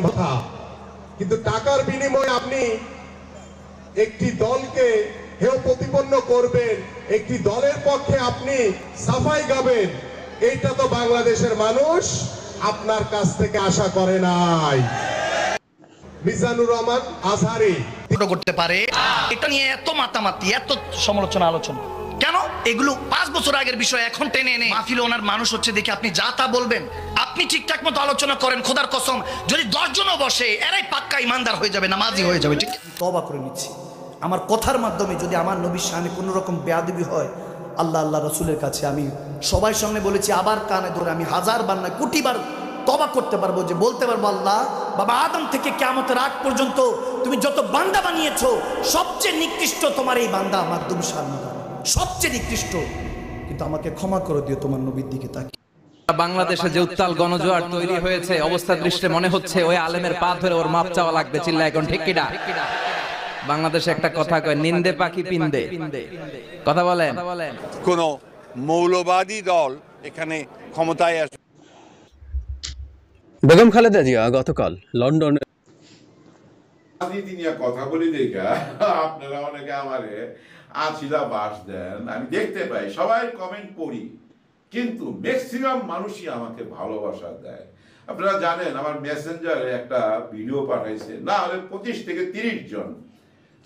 কথা, কিন্তু টাকার বিনিময়ে আপনি একটি দলকে হেয় প্রতিপন্ন করবেন, একটি দলের পক্ষে আপনি সাফাই গাবেন, এইটা তো বাংলাদেশের মানুষ আপনার কাছ থেকে আশা করে নাই। মিজানুর রহমান আজহারী করতে পারে, এটা নিয়ে এত মাতামাতি, এত সমালোচনা আলোচনা কেন? এগুলো 5 বছর আগের বিষয় এখন টেনে এনে মাহফিলে ওনার মানুষ হচ্ছে দেখে আপনি যা তা বলবেন। আপনি ঠিকঠাক মতো আলোচনা করেন, খোদার কসম যদি 10 জনও বসে এরাই পাক্কা ইমানদার হয়ে যাবে, নামাজি হয়ে যাবে। ঠিক তওবা করে নিচ্ছি, আমার কথার মাধ্যমে যদি আমার নবীর সামনে কোনো রকম বেয়াদবি হয়, আল্লাহ রসুলের কাছে আমি সবাই সামনে বলেছি, আবার কানে ধরে আমি 1000 বার নয় কোটিবার তওবা করতে পারবো, যে বলতে পারবো আল্লাহ বাবা আদম থেকে কিয়ামতের আগ পর্যন্ত তুমি যত বান্দা বানিয়েছো সবচেয়ে নিকৃষ্ট তোমার এই বান্দা মাধ্যম সামনে সবচেয়ে নিকৃষ্ট, কিন্তু আমাকে ক্ষমা করে দিও তোমার নবীর দিকে তাকিয়ে। বাংলাদেশে যে উত্তাল গণজোয়ার তৈরি হয়েছে, অবস্থা দৃষ্টে মনে হচ্ছে ওই আলেমের পা ধরে ওর মাপ চাওয়া লাগবে। চিল্লা এখন ঠিক কিনা? বাংলাদেশে একটা কথা কয়, নিন্দে পাখি পিন্দে। কথা বলেন, কোন মৌলবাদী দল এখানে ক্ষমতায় আসবে। বেগম খালেদা জিয়া গতকাল লন্ডনে কথা বলি দেখা আপনারা অনেকে আমারে আছিলা বাস দেন, আমি দেখতে পাই, সবাই কমেন্ট পড়ি, কিন্তু ম্যাক্সিমাম মানুষই আমাকে ভালোবাসা দেয়। আপনারা জানেন আমার মেসেঞ্জারে একটা ভিডিও পাঠাইছে, না হলে 25 থেকে 30 জন,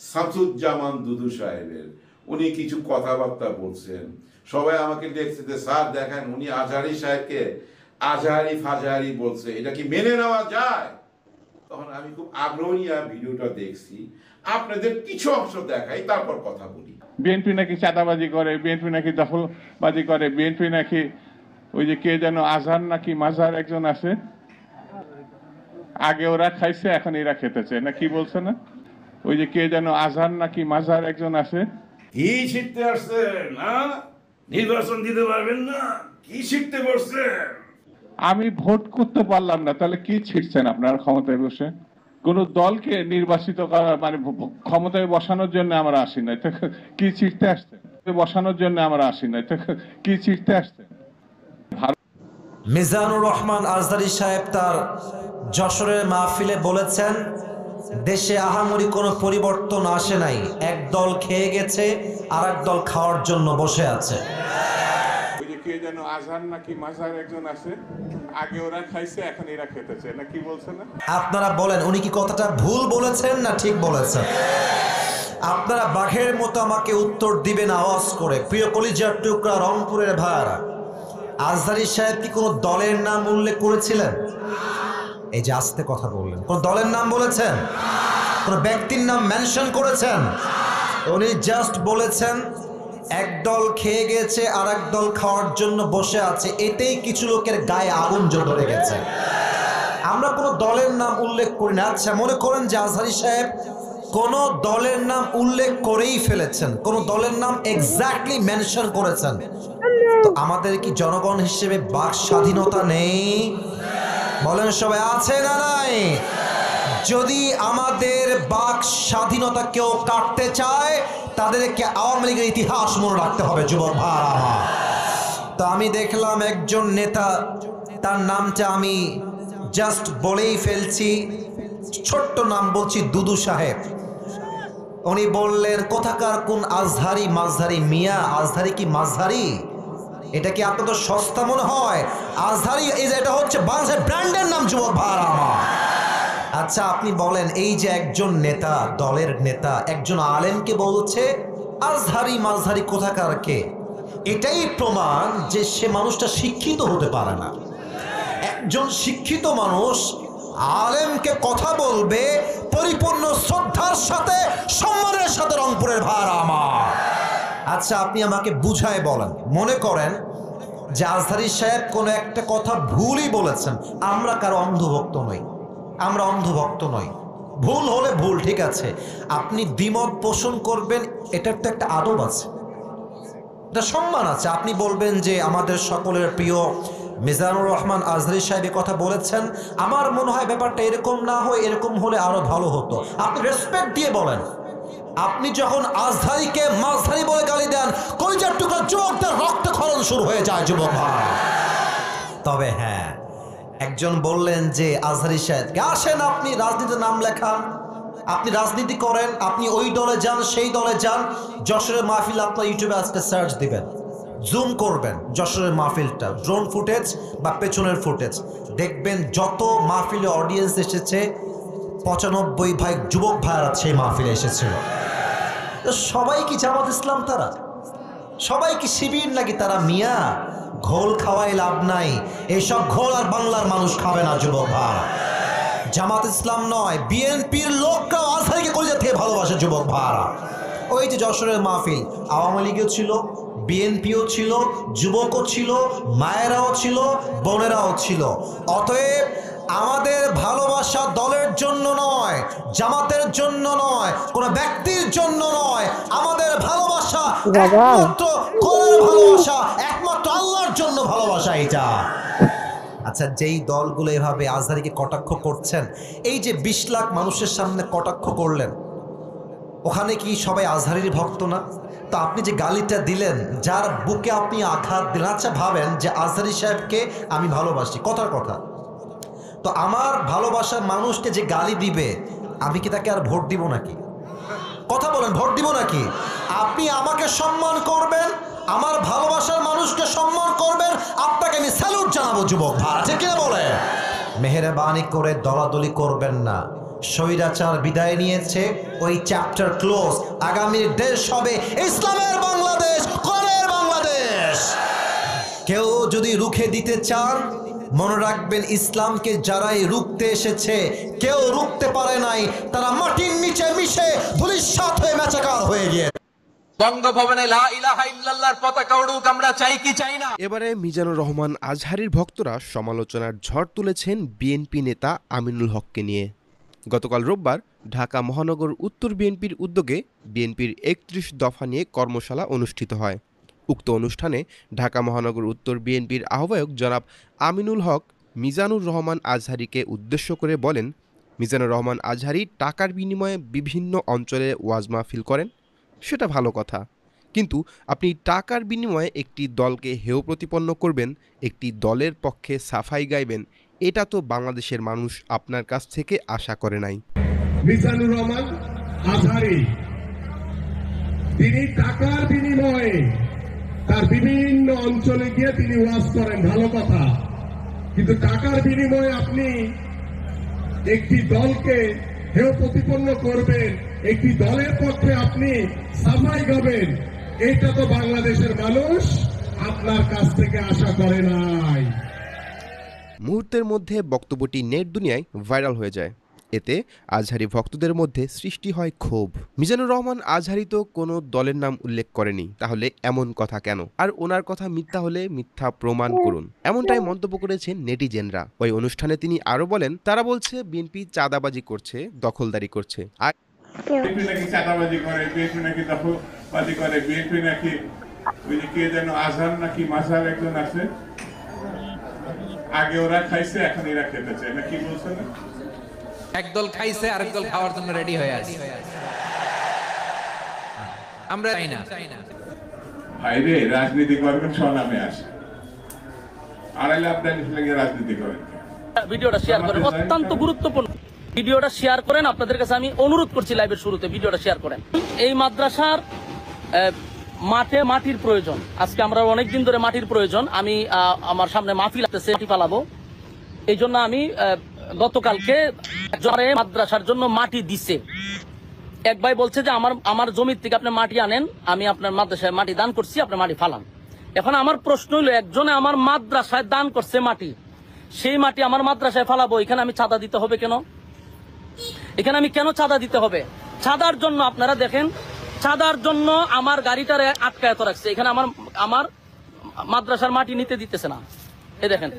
শামসুজ্জামান দুদু সাহেবের, উনি কিছু কথাবার্তা বলছেন, সবাই আমাকে দেখছে যে স্যার দেখেন উনি আজহারী সাহেবকে আজহারি ফাজহারি বলছে, এটা কি মেনে নেওয়া যায়? তখন আমি খুব আগ্রহ নিয়ে ভিডিওটা দেখছি, আপনাদের কিছু অংশ দেখাই, তারপর কথা বলি। বিএনপি নাকি চাঁদাবাজি করে, বিএনপি নাকি দখলবাজি করে, বিএনপি নাকি ওই যে কে যেন আজহার নাকি মাঝহার একজন আছে, আগে ওরা খাইছে এখন এরা খেতেছে না, কি বলছে না, ওই যে কে যেন আজহার নাকি মাঝহার একজন আছে। কি শিখতে আসছেন না? নির্বাচন দিতে পারবেন না, কি শিখতে বসছেন? আমি ভোট করতে পারলাম না, তাহলে কি ছিটছেন আপনারা ক্ষমতায় বসে? কোন দলকে নির্বাচিত করা মানে ক্ষমতায় বসানোর জন্য আমরা আসি নাই, কি ছিটতে আসছেন? বসানোর জন্য আমরা আসি নাই, কি ছিটতে আসছেন? মিজানুর রহমান আজহারী সাহেব তার যশোরের মাহফিলে বলেছেন, দেশে আহামরি কোনো পরিবর্তন আসে নাই, এক দল খেয়ে গেছে আর এক দল খাওয়ার জন্য বসে আছে। কে যেন আজহার নাকি মাঝহার একজন আছে, আগে ওরা খাইছে এখন এরা খেতেছে না, কি বলছে না? আপনারা বলেন উনি কি কথাটা ভুল বলেছেন না ঠিক বলেছেন? আপনারা বাঘের মতো আমাকে উত্তর দিবেন আওয়াজ করে। প্রিয় কলিজার টুকরা রংপুরের ভাইরা, আজহারী সাহেব কি কোনো দলের নাম উল্লেখ করেছিলেন? এই যে আস্তে কথা বললেন, কোন দলের নাম বলেছেন? কোন ব্যক্তির নাম মেনশন করেছেন? উনি জাস্ট বলেছেন এক দল খেয়ে গেছে আর এক দল খাওয়ার জন্য বসে আছে, এতেই কিছু লোকের গায়ে আগুন ধরে গেছে। আমরা কোনো দলের নাম উল্লেখ করি না। আচ্ছা মনে করেন যে আজহারী সাহেব কোন দলের নাম উল্লেখ করেই ফেলেছেন, কোন দলের নাম এক্স্যাক্টলি মেনশন করেছেন, তো আমাদের কি জনগণ হিসেবে বাক স্বাধীনতা নেই? বলেন সবাই, আছে না নাই? যদি আমাদের বাক স্বাধীনতা কেউ কাটতে চায় তাদেরকে আওয়ামী লীগের ইতিহাস মনে রাখতে হবে যুবক ভাইরা। তো আমি দেখলাম একজন নেতা, তার নামটা আমি জাস্ট বলেই ফেলছি, ছোট্ট নাম বলছি, দুদু সাহেব। উনি বললেন কোথাকার কোন আজহারি মাঝহারি? মিয়া আজহারি কি মাঝহারি? এটা কি আপনাদের সস্তা মনে হয়? আজহারি এটা হচ্ছে বাংলাদেশের ব্র্যান্ডের নাম যুবক ভাইরা। আচ্ছা আপনি বলেন, এই যে একজন নেতা, দলের নেতা একজন আলেমকে বলছে আজহারি মাঝহারি কোথাকার কে, এটাই প্রমাণ যে সে মানুষটা শিক্ষিত হতে পারে না। একজন শিক্ষিত মানুষ আলেমকে কথা বলবে পরিপূর্ণ শ্রদ্ধার সাথে, সম্মানের সাথে। রংপুরের ভাইরা আমার, আচ্ছা আপনি আমাকে বুঝায় বলেন, মনে করেন যে আজহারী সাহেব কোনো একটা কথা ভুলই বলেছেন, আমরা কারো অন্ধভক্ত নই, আমরা অন্ধভক্ত নই, ভুল হলে ভুল, ঠিক আছে, আপনি দ্বিমত পোষণ করবেন, এটার তো একটা আদব আছে, এটা সম্মান আছে। আপনি বলবেন যে আমাদের সকলের প্রিয় মিজানুর রহমান আজহারী সাহেব কথা বলেছেন, আমার মনে হয় ব্যাপারটা এরকম না হয়, এরকম হলে আরো ভালো হতো। আপনি রেসপেক্ট দিয়ে বলেন। আপনি যখন আজহারীকে মাঝহারি বলে গালি দেন, কলিজার টুকরা যুবকদের রক্তক্ষরণ শুরু হয়ে যায় যুবক ভাই। তবে হ্যাঁ, একজন বললেন যে আজহারী সাহেবকে, আসেন আপনি রাজনীতিতে নাম লেখান, আপনি রাজনীতি করেন, আপনি ওই দলে যান সেই দলে যান, যশোরের মাহফিল আপনার ইউটিউবে আজকে সার্চ দিবেন, জুম করবেন যশোরের মাহফিলটা, ড্রোন ফুটেজ বা পেছনের ফুটেজ দেখবেন, যত মাহফিলে অডিয়েন্স এসেছে 95 যুবক ভাইরা সেই মাহফিলে এসেছিল। তো সবাই কি জামাত ইসলাম? তারা সবাই কি শিবির নাকি? তারা মিয়া ঘোল খাওয়াই লাভ নাই, এসব ঘোল আর বাংলার মানুষ খাবে না যুবক ভাই। জামাত ইসলাম নয়, বিএনপির লোকরাও আজহারীকে কলিজা থেকে ভালোবাসে যুবক ভাইরা। ওই যে যশোরের মাহফিল, আওয়ামী লীগও ছিল, বিএনপিও ছিল, যুবকও ছিল, মায়েরাও ছিল, বোনেরাও ছিল। অতএব আমাদের ভালোবাসা দলের জন্য নয়, জামাতের জন্য নয়, কোনো ব্যক্তির জন্য নয়, আমাদের ভালোবাসা একমাত্র কোরআনের ভালোবাসা, একমাত্র আল্লাহর জন্য ভালোবাসা এটা। আচ্ছা, যেই দলগুলো এভাবে আজহারীকে কটাক্ষ করছেন, এই যে 20 লাখ মানুষের সামনে কটাক্ষ করলেন, ওখানে কি সবাই আজহারীর ভক্ত না? তো আপনি যে গালিটা দিলেন, যার বুকে আপনি আঘাত দিলেন, আচ্ছা ভাবেন যে আজহারী সাহেবকে আমি ভালোবাসি, কথার কথা, তো আমার ভালোবাসার মানুষকে যে গালি দিবে, আমি কি তাকে আর ভোট দিব নাকি? কথা বলেন, ভোট দিব নাকি? আপনি আমাকে সম্মান করবেন, আমার ভালোবাসার মানুষকে সম্মান করবেন, আপনাকে আমি স্যালুট জানাবো যুবক ভাই, ঠিক কিনা বলে? মেহেরবানি করে দলাদলি করবেন না। স্বৈরাচার বিদায় নিয়েছে, ওই চ্যাপ্টার ক্লোজ। আগামীর দেশ হবে ইসলামের বাংলাদেশ, কোরআনের বাংলাদেশ। কেউ যদি রুখে দিতে চান, মনে রাখবেন ইসলামকে যারাই রুখতে এসেছে কেউ রুখতে পারে নাই, তারা মাটির নিচে মিশে ধূলিসাৎ হয়ে মেচাকার হয়ে গিয়ে। বঙ্গভবনে লা ইলাহা ইল্লাল্লাহর পতাকা উড়ুক, আমরা চাই কি চাই না। এবারে মিজানুর রহমান আজহারীর ভক্তরা সমালোচনার ঝড় তুলেছেন বিএনপি নেতা আমিনুল হককে নিয়ে। গতকাল রোববার ঢাকা মহানগর উত্তর বিএনপির উদ্যোগে বিএনপির 31 দফা নিয়ে কর্মশালা অনুষ্ঠিত হয়। উক্ত অনুষ্ঠানে ঢাকা মহানগর উত্তর বিএনপির আহ্বায়ক জনাব আমিনুল হক মিজানুর রহমান আজহারীকে উদ্দেশ্য করে বলেন, মিজানুর রহমান আজহারী টাকার বিনিময়ে বিভিন্ন অঞ্চলে ওয়াজ মাহফিল করেন, সেটা ভালো কথা, কিন্তু আপনি টাকার বিনিময়ে একটি দলকে হেয় প্রতিপন্ন করবেন, একটি দলের পক্ষে সাফাই গাইবেন, এটা তো বাংলাদেশের মানুষ আপনার কাছ থেকে আশা করে নাই। মিজানুর রহমান আজহারী তিনি টাকার বিনিময়ে তার বিভিন্ন অঞ্চলে গিয়ে তিনি ওয়াজ করেন, ভালো কথা, কিন্তু টাকার বিনিময়ে আপনি একটি দলকে হেয় প্রতিপন্ন করবেন, একটি দলের পক্ষে আপনি সাফাই গাবেন, এটা তো বাংলাদেশের মানুষ আপনার কাছ থেকে আশা করে নাই। মুহূর্তের মধ্যে বক্তব্যটি নেট দুনিয়ায় ভাইরাল হয়ে যায়। এতে আজহারী ভক্তদের মধ্যে সৃষ্টি হয় ক্ষোভ। মিজানুর রহমান আজহারী তো কোনো দলের নাম উল্লেখ করেনি, তাহলে এমন কথা কেন? আর ওনার কথা মিথ্যা হলে মিথ্যা প্রমাণ করুন, এমনটাই মন্তব্য করেছেন নেটিজেনরা। ওই অনুষ্ঠানে তিনি আরো বলেন, তারা বলছে বিএনপি চাঁদাবাজি করছে, দখলদারি করছে, আর বিএনপি নাকি চাঁদাবাজি করে, বিএনপি নাকি দখলবাজি করে, বিএনপি নাকি ওই যে কে যেন আজহার নাকি মাসার একজন আছে, আগে ওরা খাইছে এখন এরা খেতেছে, না কি বলছে না? একদল খাইছে আরেক দল খাওয়ার জন্য রেডি হয়ে আছে। আমরা চাই না। ভাই রে, রাজনীতি করবেন স্বনামে আসে, আড়াইলে আপনার লাগে রাজনীতি করেন। ভিডিওটা শেয়ার করেন, অত্যন্ত গুরুত্বপূর্ণ ভিডিওটা শেয়ার করেন। আপনাদের কাছে আমি অনুরোধ করছি, লাইভের শুরুতে ভিডিওটা শেয়ার করেন। এই মাদ্রাসার মাঠে মাটির প্রয়োজন, আজকে আমরা অনেকদিন ধরে মাটির প্রয়োজন। আমি আমার সামনে মাহফিল আসতেছে, মাটি ফালাবো, এই জন্য আমি গতকালকে মাদ্রাসার জন্য মাটি দিছে। এক ভাই বলছে যে আমার জমির থেকে আপনি মাটি আনেন, আমি আপনার মাদ্রাসায় মাটি দান করছি, আপনি মাটি ফালান। এখন আমার প্রশ্ন হলো, একজনে আমার মাদ্রাসায় দান করছে মাটি, সেই মাটি আমার মাদ্রাসায় ফালাবো, এখানে আমি চাঁদা দিতে হবে কেন? এখানে আমি কেন চাঁদা দিতে হবে? চাঁদার জন্য আপনারা দেখেন, চাঁদার জন্য আমার গাড়িটারে আটকায়ত রাখছে, এখানে আমার মাদ্রাসার মাটি নিতে দিতেছে না। এই দেখেন,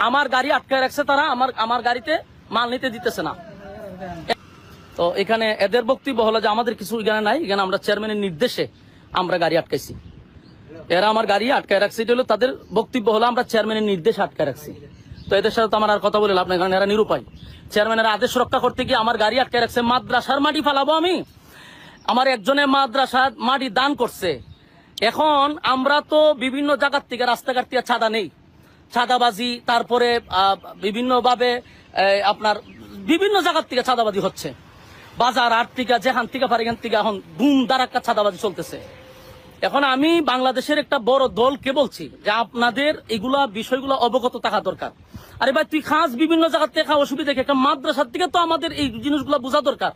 আমার গাড়ি আটকায় রাখছে তারা, আমার গাড়িতে মাল নিতে দিতেছে না। তো এখানে এদের বক্তব্য হলো যে আমাদের কিছু এখানে নাই, এখানে আমরা চেয়ারম্যানের নির্দেশে আমরা গাড়ি আটকাইছি, এরা আমার গাড়ি আটকায় রাখছে, এটা হলো তাদের বক্তব্য, হলো আমরা চেয়ারম্যানের নির্দেশে আটকায় রাখছি। তো এদের সাথে তো আমার আর কথা বলে লাভ নাই, কারণ এরা নিরুপায়। চেয়ারম্যানের আদেশ রক্ষা করতে গিয়ে আমার গাড়ি আটকায় রাখছে, মাদ্রাসার মাটি ফালাবো আমি, আমার একজনে মাদ্রাসার মাটি দান করছে। এখন আমরা তো বিভিন্ন জায়গার থেকে রাস্তাঘাট থেকে চাঁদা নেই, চাঁদাবাজি, তারপরে বিভিন্নভাবে আপনার বিভিন্ন জায়গার থেকে চাঁদাবাজি হচ্ছে। বাজার হাট থেকে যেখান থেকে পারে এখান থেকে এখন ধুম ধারাক্কা চাঁদাবাজি চলতেছে। এখন আমি বাংলাদেশের একটা বড় দলকে বলছি যে আপনাদের এগুলা বিষয়গুলো অবগত থাকা দরকার। আরে ভাই তুই খাস বিভিন্ন জায়গা থেকে অসুবিধা একটা মাদ্রাসার থেকে তো আমাদের এই জিনিসগুলো বোঝা দরকার।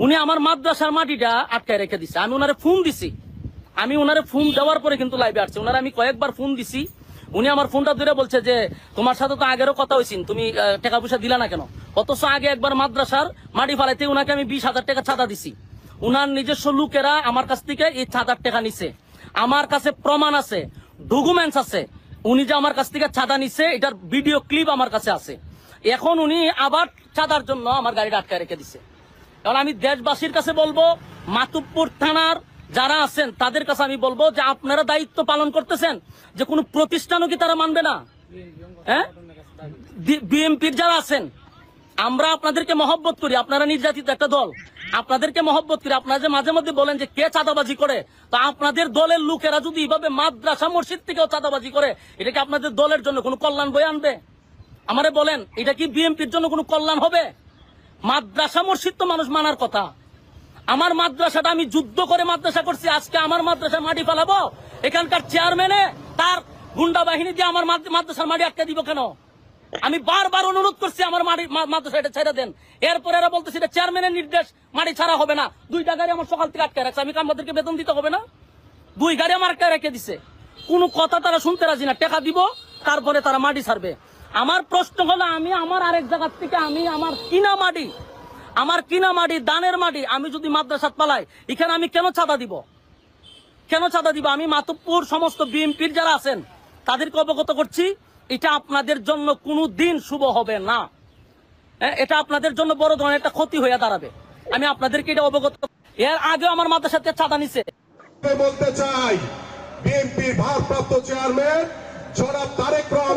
উনি আমার মাদ্রাসার মাটিটা আটকায় রেখে দিছে। আমি ওনারে ফোন দিছি, আমি ওনারে ফোন দেওয়ার পরে কিন্তু লাইভে আসছে। ওনারে আমি কয়েকবার ফোন দিছি, উনি আমার ফোনটা ধরে বলছে যে তোমার সাথে তো আগেরও কথা হয়েছিল, তুমি টাকা পয়সা দিলা না কেন? অথচ আগে একবার মাদ্রাসার মাটি ফালাইতে ওনাকে আমি 20,000 টাকা চাঁদা দিছি। উনার নিজস্ব লোকেরা আমার কাছ থেকে এই চাঁদার টাকা নিছে, আমার কাছে প্রমাণ আছে, ডকুমেন্টস আছে। উনি যে আমার কাছ থেকে চাঁদা নিছে এটার ভিডিও ক্লিপ আমার কাছে আছে। এখন উনি আবার চাঁদার জন্য আমার গাড়িটা আটকায় রেখে দিছে। কারণ আমি দেশবাসীর কাছে বলবো, মাতুব্বর থানার যারা আছেন তাদের কাছে আমি বলবো যে আপনারা দায়িত্ব পালন করতেছেন, যে কোনো প্রতিষ্ঠানও কি তারা মানবে না? হ্যাঁ, বিএনপির যারা আছেন, আমরা আপনাদেরকে মহব্বত করি, আপনারা নির্যাতিত একটা দল, আপনাদেরকে মহব্বত করি। আপনারা যে মাঝে মধ্যে বলেন যে কে চাঁদাবাজি করে, তা আপনাদের দলের লোকেরা যদি এইভাবে মাদ্রাসা মসজিদ থেকেও চাঁদাবাজি করে, এটা কি আপনাদের দলের জন্য কোনো কল্যাণ বয়ে আনবে? আমারে বলেন, এটা কি বিএনপির জন্য কোনো কল্যাণ হবে? মাদ্রাসা মসজিদ তো মানুষ মানার কথা। আমার মাদ্রাসাটা আমি যুদ্ধ করে মাদ্রাসা করছি, আজকে আমার মাদ্রাসায় মাটি ফেলাবো? এখানকার চেয়ারম্যানে তার গুন্ডা বাহিনী দিয়ে আমার মাদ্রাসার মাটি আটকে দিব কেন? আমি বারবার অনুরোধ করছি আমার মাদ্রাসা এটা ছেড়ে দেন। এরপর এরা বলতেছে এটা চেয়ারম্যানের নির্দেশ, মাটি ছাড়া হবে না। 2টা গাড়ি আমার সকাল থেকে আটকে রাখছে, আমি আমাদেরকে বেতন দিতে হবে না? 2 গাড়ি আমার আটকে রেখে দিছে, কোনো কথা তারা শুনতে রাজি না। টাকা দিব, তারপরে তারা মাটি ছাড়বে। আমার প্রশ্ন হলো, আমি আমার আরেক জায়গার থেকে আমি আমার কিনা মাটি দানের মাটি আমি যদি মাদ্রাসাত পালাই, এখানে আমি কেন চাঁদা দিব? কেন চাঁদা দিব? আমি মাতুব্বর সমস্ত বিএনপির যারা আছেন তাদেরকে অবগত করছি, এটা আপনাদের জন্য কোনো দিন শুভ হবে না। এটা আপনাদের জন্য বড় ধরনের একটা ক্ষতি হয়ে দাঁড়াবে। আমি আপনাদেরকে এটা অবগত। এর আগে আমার মাদ্রাসাতে চাঁদা নিছে। বলতে চাই, বিএনপির ভারপ্রাপ্ত চেয়ারম্যান জনাব তারেক রহমান